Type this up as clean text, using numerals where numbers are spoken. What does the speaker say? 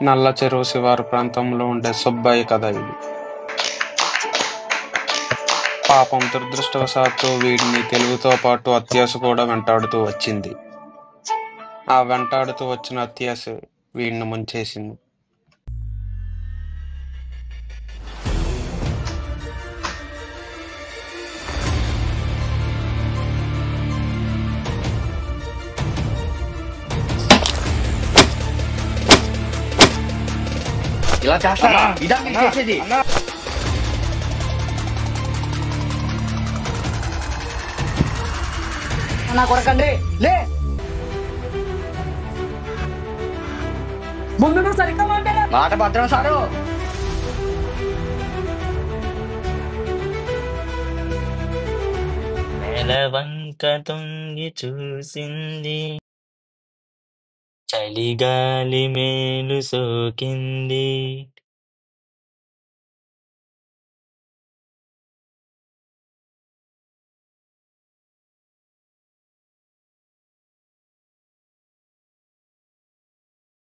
నల్ల చెరువు శివారు ప్రాంతంలో ఉండే సుబ్బయ్య కథ ఇది. పాపం దురదృష్టవశాత్తు వీడిని తెలివితో పాటు అత్యాశ కూడా వెంటాడుతూ వచ్చింది. ఆ వెంటాడుతూ వచ్చిన అత్యాశ వీడిని ముంచేసింది. ఇలా చేస్తారా? ఇదా మీరు చేసేది? నా కొరకండి లే, ముందు నువ్వు సరిగ్గా మాట్లాడా. మాట భద్రం సారు. నెలవంక తొంగి చూసింది, చలిగాలి మేలు సోకింది.